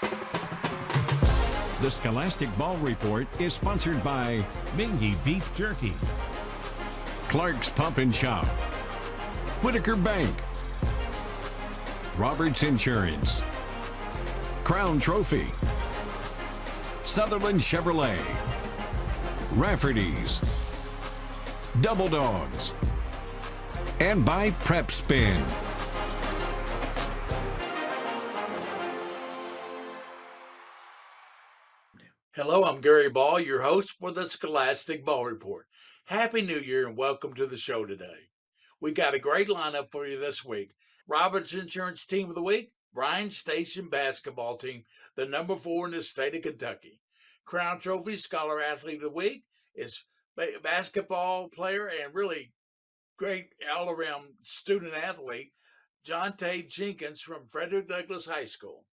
The Scholastic Ball Report is sponsored by Mingy Beef Jerky, Clark's Pump and Shop, Whitaker Bank, Roberts Insurance, Crown Trophy, Sutherland Chevrolet, Rafferty's, Double Dogs, and by Prep Spin. Hello, I'm Gary Ball, your host for the Scholastic Ball Report. Happy New Year and welcome to the show today. We got a great lineup for you this week. Roberts Insurance Team of the Week, Bryan Station Basketball Team, the number 4 in the state of Kentucky. Crown Trophy Scholar Athlete of the Week is basketball player and really great all-around student athlete, Jaunte Jenkins from Frederick Douglass High School.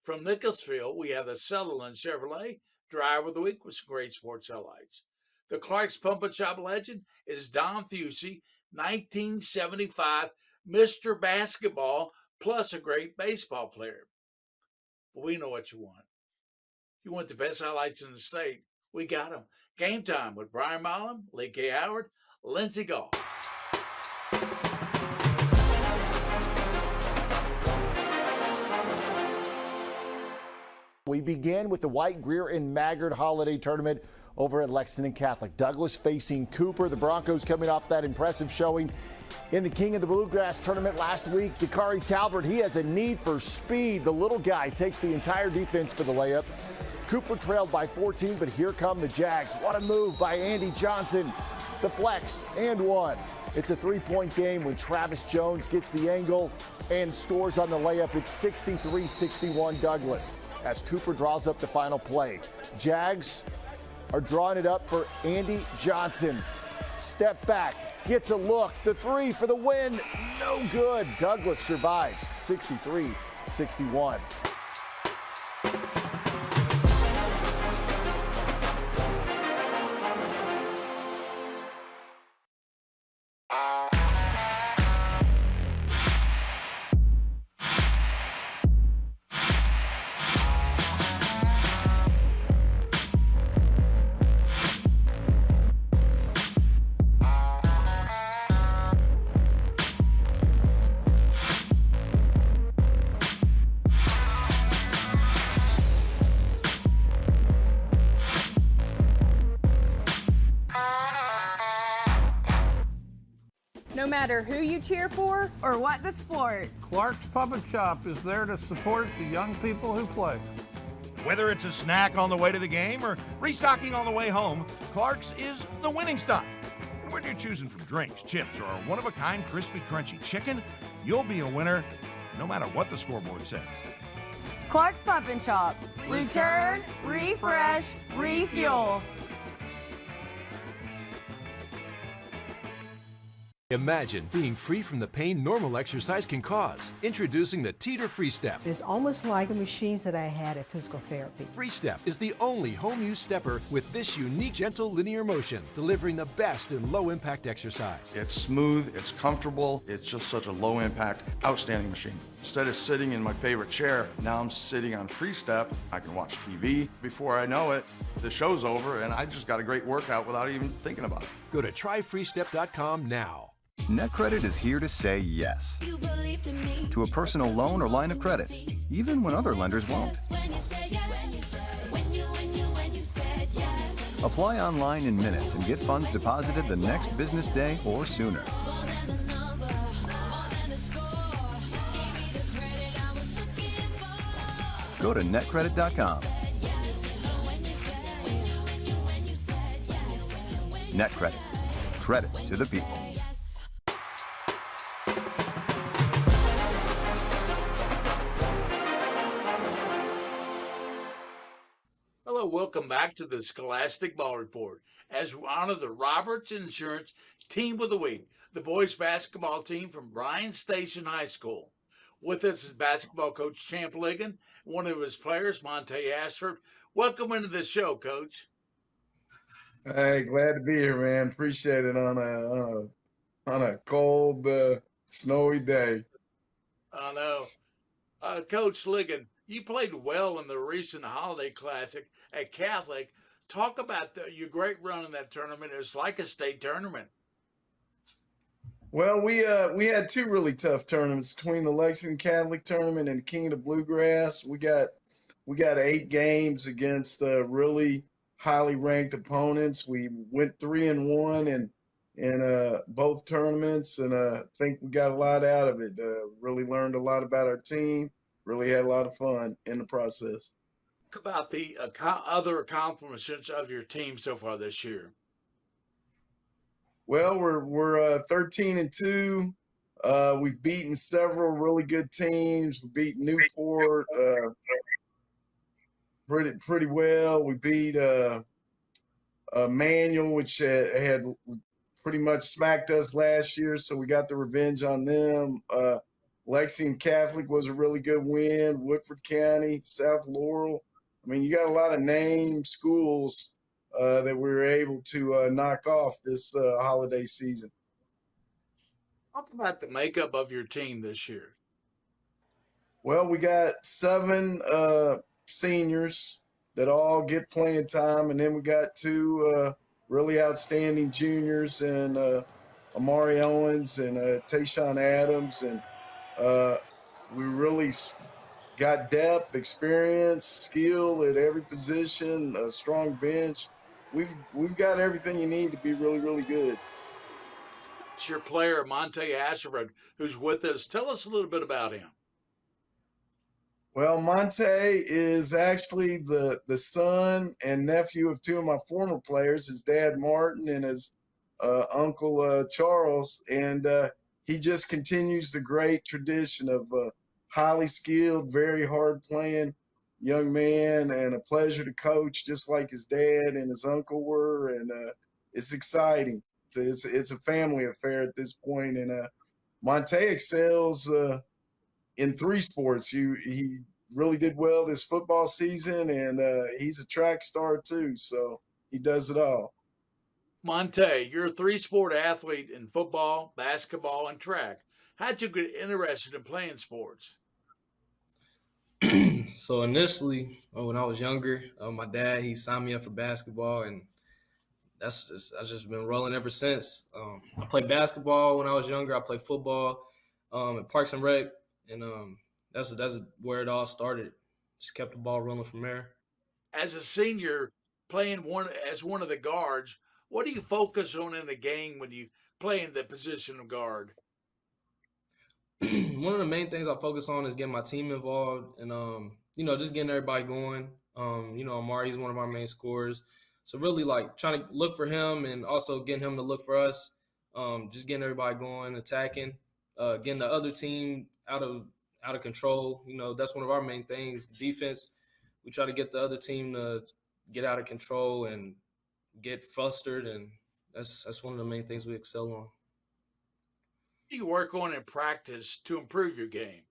From Nicholasville, we have the Sutherland Chevrolet Driver of the Week with some great sports highlights. The Clark's Pump and Shop legend is Don Fucci, 1975 Mr. Basketball, plus a great baseball player. But we know what you want. You want the best highlights in the state. We got them. Game Time with Brian Milam, Lee K. Howard, Lindsey Goff. We begin with the White Greer and Maggard Holiday Tournament over at Lexington Catholic. Douglas facing Cooper. The Broncos coming off that impressive showing in the King of the Bluegrass tournament last week. Dakari Talbert, he has a need for speed. The little guy takes the entire defense for the layup. Cooper trailed by 14, but here come the Jags. What a move by Andy Johnson. The flex and one. It's a three-point game when Travis Jones gets the angle and scores on the layup. It's 63-61 Douglas as Cooper draws up the final play. Jags are drawing it up for Andy Johnson. Step back, gets a look. The three for the win. No good. Douglas survives 63-61. No matter who you cheer for or what the sport, Clark's Pump and Shop is there to support the young people who play. Whether it's a snack on the way to the game or restocking on the way home, Clark's is the winning stop. And when you're choosing from drinks, chips, or a one-of-a-kind crispy, crunchy chicken, you'll be a winner no matter what the scoreboard says. Clark's Pump and Shop. Return, refresh, refuel. Imagine being free from the pain normal exercise can cause. Introducing the Teeter Free Step. It's almost like the machines that I had at physical therapy. Free Step is the only home-use stepper with this unique gentle linear motion, delivering the best in low-impact exercise. It's smooth, it's comfortable, it's just such a low-impact, outstanding machine. Instead of sitting in my favorite chair, now I'm sitting on Free Step. I can watch TV. Before I know it, the show's over and I just got a great workout without even thinking about it. Go to tryfreestep.com now. NetCredit is here to say yes to a personal loan or line of credit, even when other lenders won't. Apply online in minutes and get funds deposited the next business day or sooner. Go to netcredit.com. NetCredit. Credit to the people. Hello, welcome back to the Scholastic Ball Report. As we honor the Roberts Insurance Team of the Week, the boys basketball team from Bryan Station High School. With us is basketball coach Champ Ligon, one of his players, Monte Ashford. Welcome into the show, Coach. Hey, glad to be here, man. Appreciate it on a cold, snowy day. I know. Coach Ligon, You played well in the recent Holiday Classic at Catholic. Talk about your great run in that tournament. It was like a state tournament. Well, we had two really tough tournaments between the Lexington Catholic tournament and King of the Bluegrass. We got 8 games against really highly ranked opponents. We went 3-1 in both tournaments, and I think we got a lot out of it. Really learned a lot about our team. Really had a lot of fun in the process. Talk about the other accomplishments of your team so far this year. Well, we're 13-2. We've beaten several really good teams. We beat Newport pretty well. We beat Manual, which had pretty much smacked us last year, so we got the revenge on them. Lexington Catholic was a really good win. Woodford County, South Laurel. I mean, you got a lot of named schools that we were able to knock off this holiday season. Talk about the makeup of your team this year. Well, we got 7 seniors that all get playing time, and then we got 2 really outstanding juniors, and Amari Owens and Tayshawn Adams, and we really got depth, experience, skill at every position, a strong bench. We've got everything you need to be really, really good. It's your player, Monte Ashford, who's with us. Tell us a little bit about him. Well, Monte is actually the son and nephew of 2 of my former players, his dad, Martin, and his uncle, Charles. And he just continues the great tradition of highly skilled, very hard-playing young man, and a pleasure to coach, just like his dad and his uncle were. And it's exciting. It's a family affair at this point. And Monte excels in 3 sports. He really did well this football season, and he's a track star too, so he does it all. Monte, you're a 3-sport athlete in football, basketball, and track. How'd you get interested in playing sports? So initially, when I was younger, my dad, he signed me up for basketball, and I've just been rolling ever since. I played basketball when I was younger. I played football at Parks and Rec, and that's where it all started. Just kept the ball rolling from there. As a senior, playing as one of the guards, what do you focus on in the game when you play in the position of guard? One of the main things I focus on is getting my team involved and, just getting everybody going. Amari's one of our main scorers. So really like trying to look for him and also getting him to look for us, just getting everybody going, attacking, getting the other team out of control. That's one of our main things. Defense, we try to get the other team to get out of control and get flustered, and that's one of the main things we excel on. What do you work on in practice to improve your game?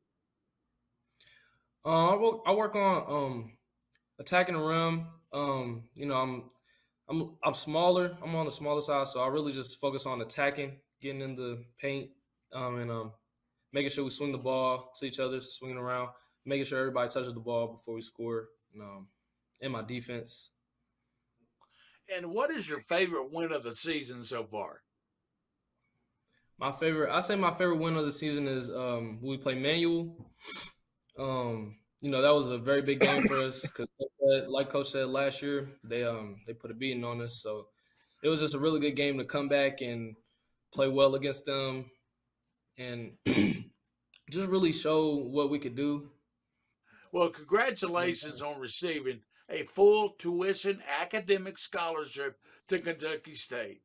I work on attacking the rim. I'm smaller. I'm on the smaller side, so I really just focus on attacking, getting in the paint, and making sure we swing the ball to each other, swinging around, making sure everybody touches the ball before we score, and my defense. And what is your favorite win of the season so far? My favorite win of the season is we play Manual. That was a very big game for us because, like Coach said last year, they put a beating on us. So it was just a really good game to come back and play well against them and just really show what we could do. Well, congratulations on receiving a full tuition academic scholarship to Kentucky State.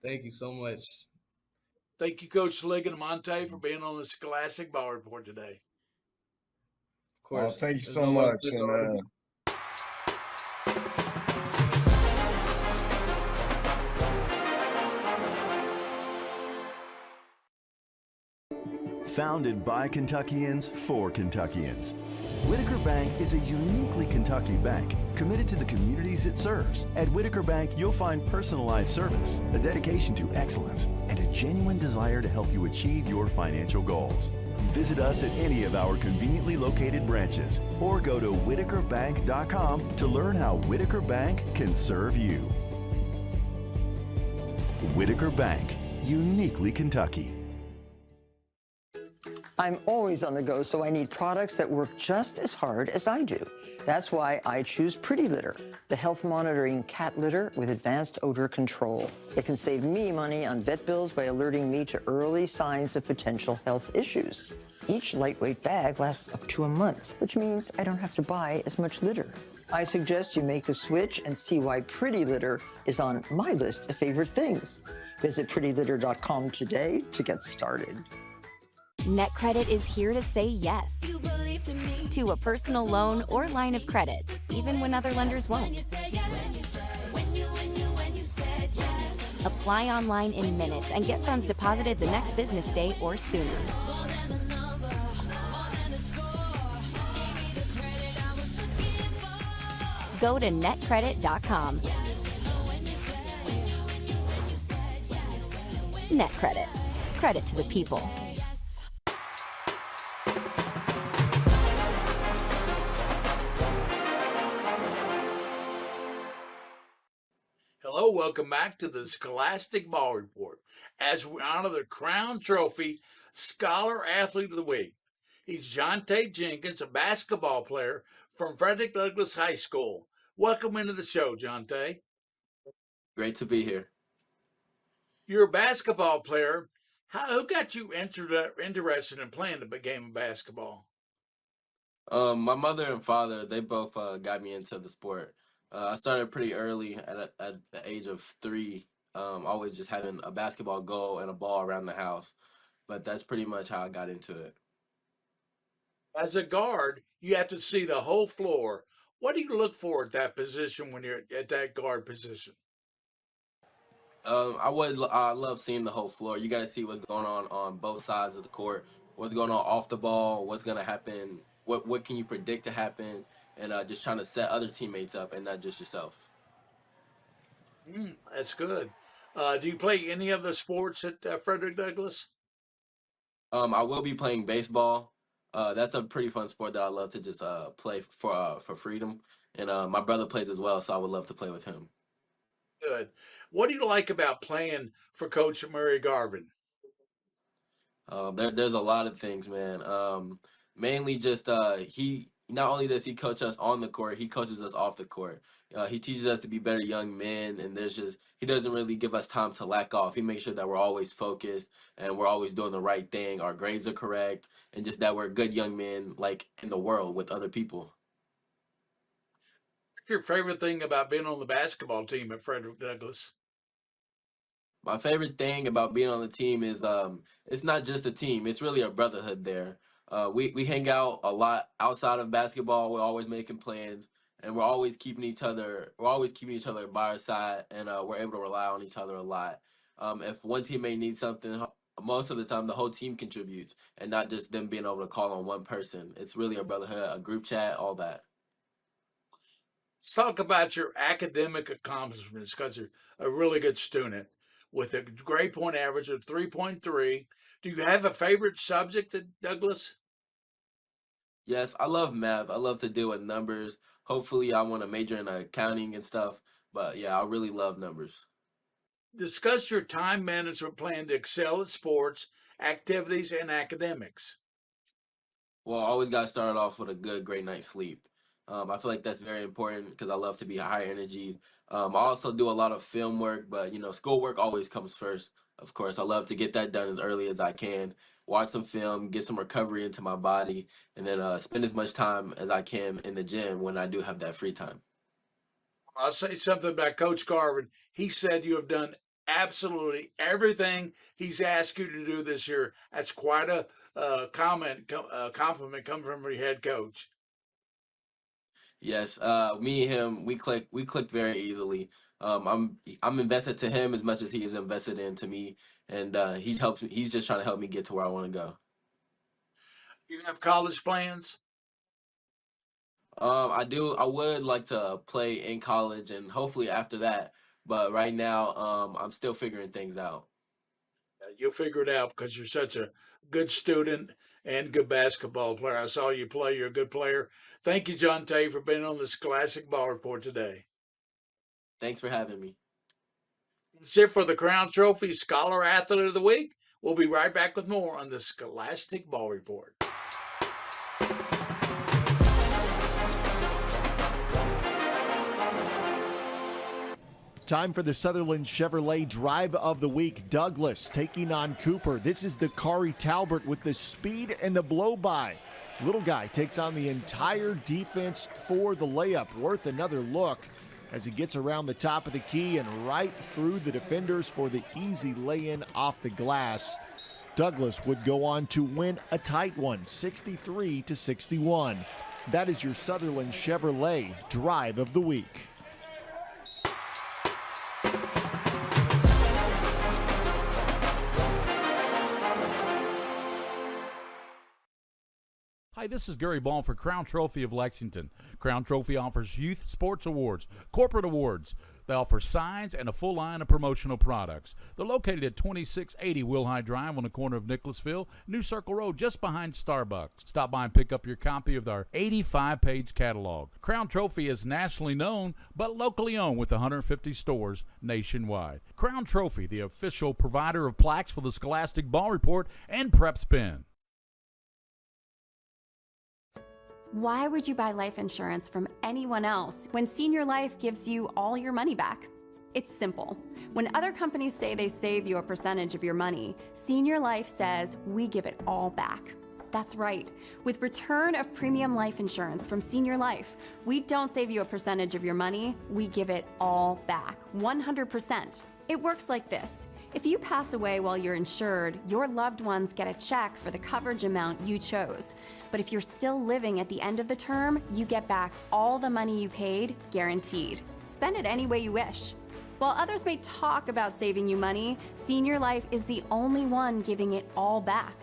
Thank you so much. Thank you, Coach Slick and Monte, for being on the Scholastic Ball Report today. Of course. Thank you so much. Founded by Kentuckians for Kentuckians, Whitaker Bank is a uniquely Kentucky bank committed to the communities it serves. At Whitaker Bank, you'll find personalized service, a dedication to excellence, and a genuine desire to help you achieve your financial goals. Visit us at any of our conveniently located branches or go to whitakerbank.com to learn how Whitaker Bank can serve you. Whitaker Bank, uniquely Kentucky. I'm always on the go, so I need products that work just as hard as I do. That's why I choose Pretty Litter, the health monitoring cat litter with advanced odor control. It can save me money on vet bills by alerting me to early signs of potential health issues. Each lightweight bag lasts up to a month, which means I don't have to buy as much litter. I suggest you make the switch and see why Pretty Litter is on my list of favorite things. Visit prettylitter.com today to get started. NetCredit is here to say yes to a personal loan or line of credit, even when other lenders won't. Apply online in minutes and get funds deposited the next business day or sooner. Go to netcredit.com. NetCredit. Credit to the people. Hello, welcome back to the Scholastic Ball Report as we honor the Crown Trophy Scholar Athlete of the Week. He's Jaunte Jenkins, a basketball player from Frederick Douglass High School. Welcome into the show, Jaunte. Great to be here. You're a basketball player. Who got you interested in playing the game of basketball? My mother and father, they both got me into the sport. I started pretty early at the age of 3, always just having a basketball goal and a ball around the house. But that's pretty much how I got into it. As a guard, you have to see the whole floor. What do you look for at that position when you're at that guard position? I love seeing the whole floor. You got to see what's going on both sides of the court. What's going on off the ball? What's going to happen? What can you predict to happen? And just trying to set other teammates up and not just yourself. That's good. Do you play any other sports at Frederick Douglass? I will be playing baseball. That's a pretty fun sport that I love to just play for freedom. And my brother plays as well, so I would love to play with him. Good. What do you like about playing for Coach Murray Garvin? There's a lot of things, man. Mainly just he not only does he coach us on the court, he coaches us off the court. He teaches us to be better young men, and he doesn't really give us time to lack off. He makes sure that we're always focused and we're always doing the right thing. Our grades are correct, and just that we're good young men, like in the world with other people. What's your favorite thing about being on the basketball team at Frederick Douglass? My favorite thing about being on the team is it's not just a team, it's really a brotherhood there. We hang out a lot outside of basketball. We're always making plans, and we're always keeping each other by our side, and we're able to rely on each other a lot. If one teammate needs something, most of the time the whole team contributes, and not just them being able to call on one person. It's really a brotherhood, a group chat, all that. Let's talk about your academic accomplishments because you're a really good student with a grade point average of 3.3. Do you have a favorite subject at Douglass? Yes, I love math. I love to deal with numbers. Hopefully, I want to major in accounting and stuff. But yeah, I really love numbers. Discuss your time management plan to excel at sports, activities, and academics. Well, I always got to start off with a great night's sleep. I feel like that's very important because I love to be high energy. I also do a lot of film work, but schoolwork always comes first. Of course, I love to get that done as early as I can. Watch some film, get some recovery into my body, and then spend as much time as I can in the gym when I do have that free time. I'll say something about Coach Garvin. He said you have done absolutely everything he's asked you to do this year. That's quite a compliment coming from your head coach. Yes, me and him, we clicked very easily. I'm invested to him as much as he is invested into me, and he helps me. He's just trying to help me get to where I want to go. You have college plans? I do. I would like to play in college and hopefully after that, but right now, I'm still figuring things out. You'll figure it out because you're such a good student and good basketball player. I saw you play. You're a good player. Thank you, Jaunte, for being on this Scholastic Ball Report today. Thanks for having me. That's it for the Crown Trophy Scholar Athlete of the Week. We'll be right back with more on the Scholastic Ball Report. Time for the Sutherland Chevrolet Drive of the Week. Douglas taking on Cooper. This is the Dakari Talbert with the speed and the blow-by. Little guy takes on the entire defense for the layup. Worth another look as he gets around the top of the key and right through the defenders for the easy lay-in off the glass. Douglas would go on to win a tight one, 63-61. That is your Sutherland Chevrolet Drive of the Week. Hi, this is Gary Ball for Crown Trophy of Lexington. Crown Trophy offers youth sports awards, corporate awards. They offer signs and a full line of promotional products. They're located at 2680 Wilhite Drive on the corner of Nicholasville, New Circle Road, just behind Starbucks. Stop by and pick up your copy of our 85-page catalog. Crown Trophy is nationally known, but locally owned with 150 stores nationwide. Crown Trophy, the official provider of plaques for the Scholastic Ball Report and Prep Spin. Why would you buy life insurance from anyone else when Senior Life gives you all your money back? It's simple. When other companies say they save you a percentage of your money, Senior Life says we give it all back. That's right. With return of premium life insurance from Senior Life, we don't save you a percentage of your money, we give it all back, 100%. It works like this. If you pass away while you're insured, your loved ones get a check for the coverage amount you chose. But if you're still living at the end of the term, you get back all the money you paid, guaranteed. Spend it any way you wish. While others may talk about saving you money, Senior Life is the only one giving it all back.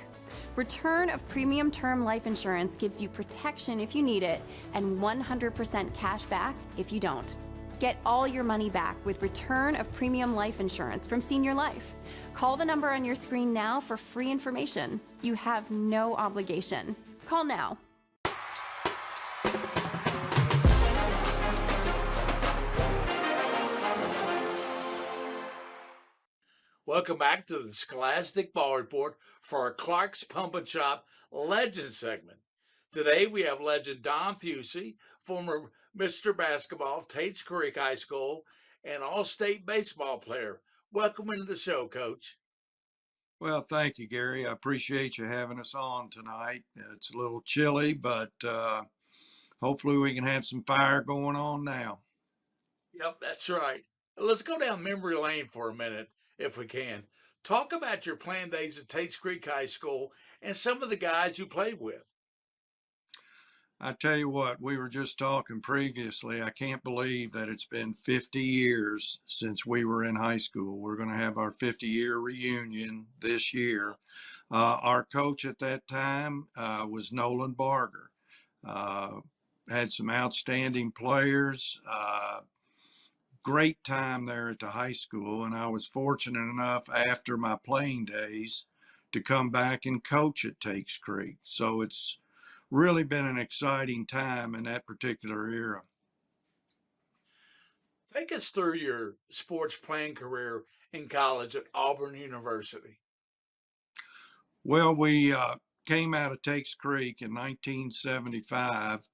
Return of premium term life insurance gives you protection if you need it and 100% cash back if you don't. Get all your money back with return of premium life insurance from Senior Life. Call the number on your screen now for free information. You have no obligation. Call now. Welcome back to the Scholastic Ball Report for our Clark's Pump and Shop Legend segment. Today we have legend Don Fucci, former Mr. Basketball, Tates Creek High School, and All-State baseball player. Welcome into the show, Coach. Well, thank you, Gary. I appreciate you having us on tonight. It's a little chilly, but hopefully we can have some fire going on now. Yep, that's right. Let's go down memory lane for a minute, if we can. Talk about your playing days at Tates Creek High School and some of the guys you played with. I tell you what, we were just talking previously. I can't believe that it's been 50 years since we were in high school. We're going to have our 50-year reunion this year. Our coach at that time was Nolan Barger. Had some outstanding players. Great time there at the high school, and I was fortunate enough after my playing days to come back and coach at Tates Creek. So it's really been an exciting time in that particular era. Take us through your sports playing career in college at Auburn University. Well, we came out of Tates Creek in 1975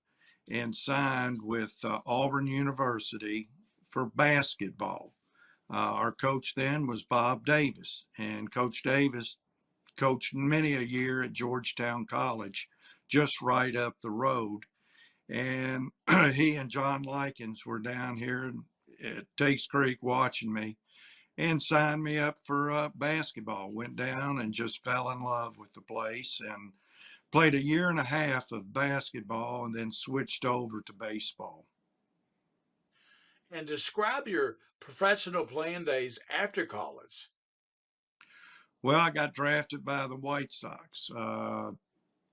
and signed with Auburn University for basketball. Our coach then was Bob Davis, and Coach Davis coached many a year at Georgetown College, just right up the road. And he and John Likens were down here at Tates Creek watching me and signed me up for basketball. Went down and just fell in love with the place and played a year and a half of basketball and then switched over to baseball. And describe your professional playing days after college. Well, I got drafted by the White Sox,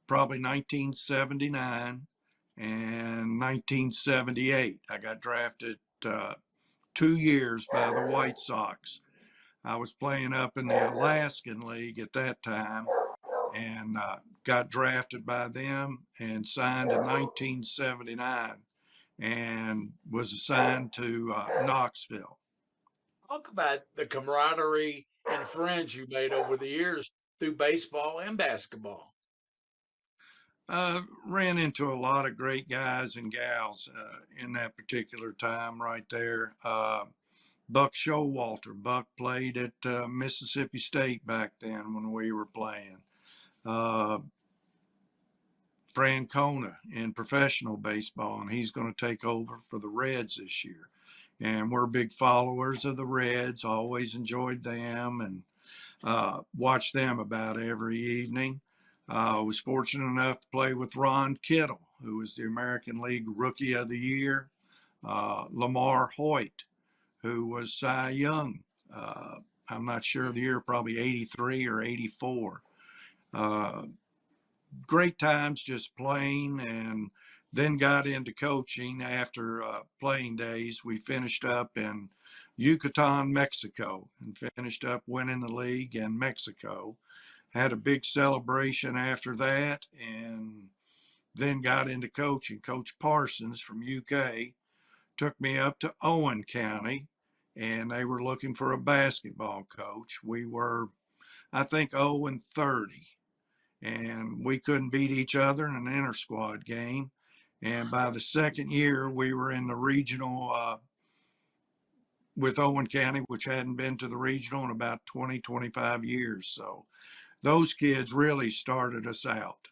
probably 1979 and 1978. I got drafted 2 years by the White Sox. I was playing up in the Alaskan League at that time, and got drafted by them and signed in 1979 and was assigned to Knoxville. Talk about the camaraderie and friends you made over the years through baseball and basketball. Ran into a lot of great guys and gals in that particular time right there. Buck Showalter. Buck played at Mississippi State back then when we were playing. Francona in professional baseball, and he's going to take over for the Reds this year. And we're big followers of the Reds, always enjoyed them and watched them about every evening. I was fortunate enough to play with Ron Kittle, who was the American League Rookie of the Year, Lamar Hoyt, who was Cy Young. I'm not sure of the year, probably 83 or 84. Great times just playing, and then got into coaching after playing days. We finished up in Yucatan, Mexico, and finished up winning the league in Mexico. Had a big celebration after that, and then got into coaching. Coach Parsons from UK took me up to Owen County, and they were looking for a basketball coach. We were, I think, 0-30, and we couldn't beat each other in an inter-squad game. And by the second year, we were in the regional with Owen County, which hadn't been to the regional in about 20, 25 years. So those kids really started us out.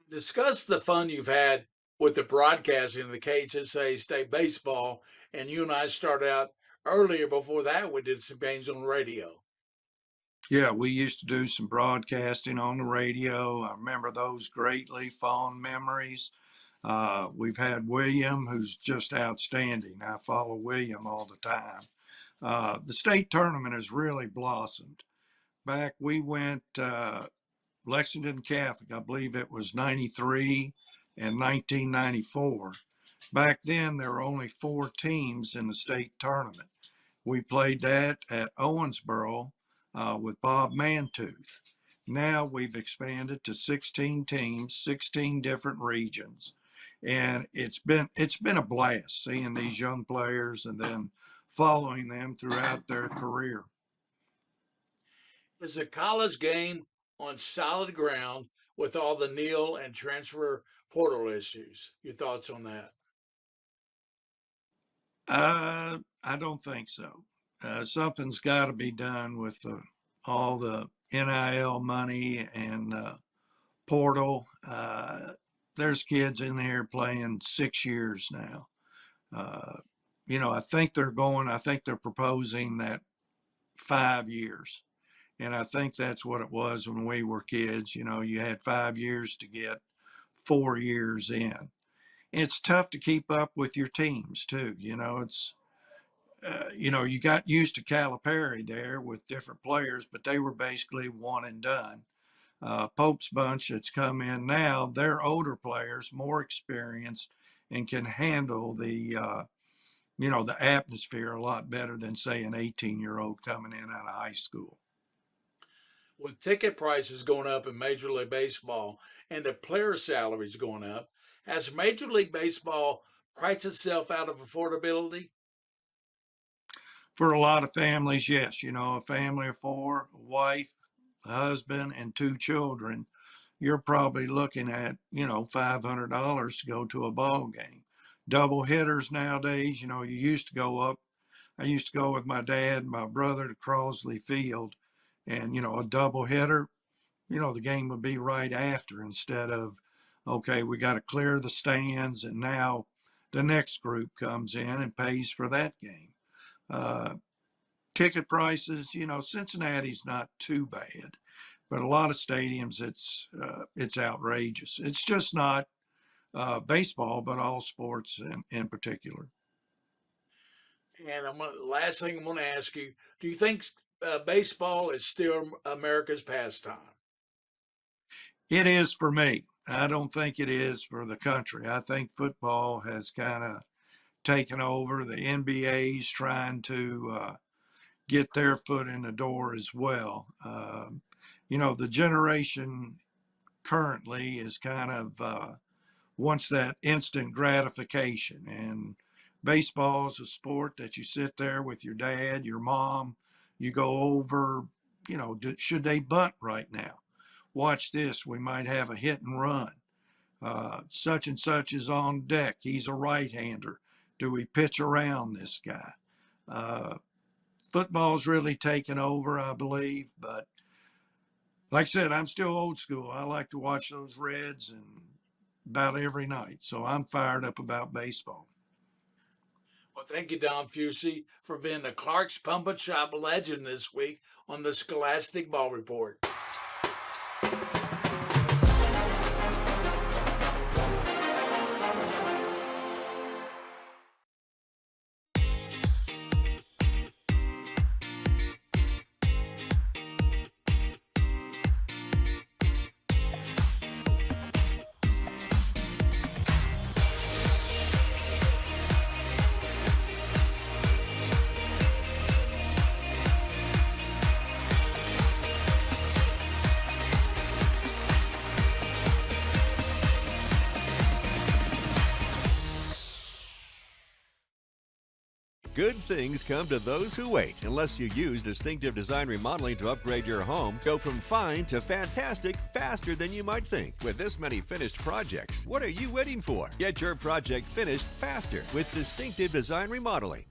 Discuss the fun you've had with the broadcasting of the KHSA State Baseball. And you and I started out earlier before that. We did some games on the radio. Yeah, we used to do some broadcasting on the radio. I remember those greatly, fond memories. We've had William, who's just outstanding. I follow William all the time. The state tournament has really blossomed. Back we went Lexington Catholic, I believe it was 93 and 1994. Back then, there were only 4 teams in the state tournament. We played that at Owensboro with Bob Mantooth. Now we've expanded to 16 teams, 16 different regions. And it's been a blast seeing these young players and then following them throughout their career. Is a college game on solid ground with all the NIL and transfer portal issues? Your thoughts on that? I don't think so. Something's got to be done with all the NIL money and portal. There's kids in there playing 6 years now. I think they're proposing that 5 years. And I think that's what it was when we were kids. You had 5 years to get 4 years in. It's tough to keep up with your teams too. You got used to Calipari there with different players, but they were basically one and done. Pope's bunch that's come in now, they're older players, more experienced, and can handle the atmosphere a lot better than, say, an 18-year-old coming in out of high school. With ticket prices going up in Major League Baseball and the player salaries going up, has Major League Baseball priced itself out of affordability? For a lot of families, yes. A family of 4, a wife, a husband, and 2 children, you're probably looking at, $500 to go to a ball game. Double hitters nowadays, you used to go up. I used to go with my dad and my brother to Crosley Field, and, a double hitter, the game would be right after instead of, okay, we got to clear the stands, and now the next group comes in and pays for that game. Ticket prices, Cincinnati's not too bad, but a lot of stadiums, it's outrageous. It's just not baseball, but all sports in particular. And last thing I'm going to ask you, do you think baseball is still America's pastime? It is for me. I don't think it is for the country. I think football has kind of taken over. The NBA's trying to get their foot in the door as well. the generation currently is kind of wants that instant gratification. And baseball is a sport that you sit there with your dad, your mom, you go over, should they bunt right now? Watch this, we might have a hit and run. Such and such is on deck. He's a right-hander. Do we pitch around this guy? Football's really taken over, I believe. But like I said, I'm still old school. I like to watch those Reds and about every night. So I'm fired up about baseball. Well, thank you, Don Fucci, for being the Clark's Pump and Shop legend this week on the Scholastic Ball Report. Good things come to those who wait. Unless you use Distinctive Design Remodeling to upgrade your home, go from fine to fantastic faster than you might think. With this many finished projects, what are you waiting for? Get your project finished faster with Distinctive Design Remodeling.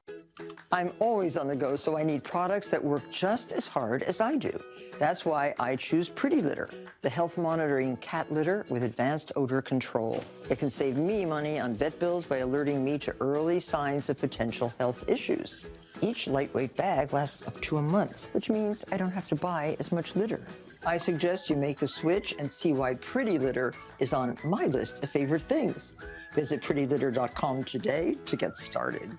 I'm always on the go, so I need products that work just as hard as I do. That's why I choose Pretty Litter, the health monitoring cat litter with advanced odor control. It can save me money on vet bills by alerting me to early signs of potential health issues. Each lightweight bag lasts up to a month, which means I don't have to buy as much litter. I suggest you make the switch and see why Pretty Litter is on my list of favorite things. Visit prettylitter.com today to get started.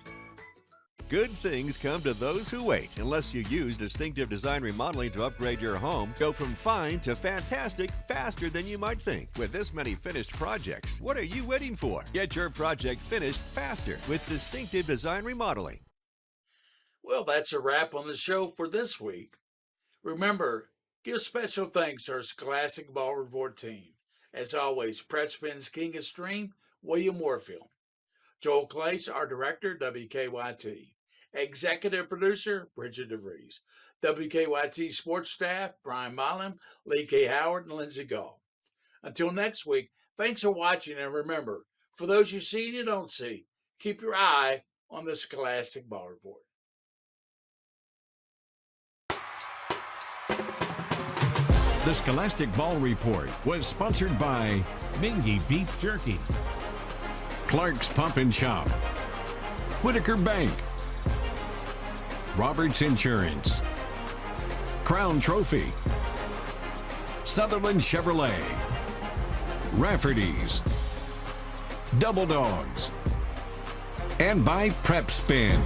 Good things come to those who wait. Unless you use Distinctive Design Remodeling to upgrade your home, go from fine to fantastic faster than you might think. With this many finished projects, what are you waiting for? Get your project finished faster with Distinctive Design Remodeling. Well, that's a wrap on the show for this week. Remember, give special thanks to our Scholastic Ball Report team. As always, Prep Spin's King of Stream, William Warfield. Joel Clace, our director, WKYT. Executive producer, Bridget DeVries. WKYT sports staff, Brian Milam, Lee K. Howard, and Lindsey Gall. Until next week, thanks for watching, and remember, for those you see and you don't see, keep your eye on the Scholastic Ball Report. The Scholastic Ball Report was sponsored by Mingy Beef Jerky, Clark's Pump and Shop, Whitaker Bank, Roberts Insurance, Crown Trophy, Sutherland Chevrolet, Rafferty's, Double Dogs, and by Prep Spin.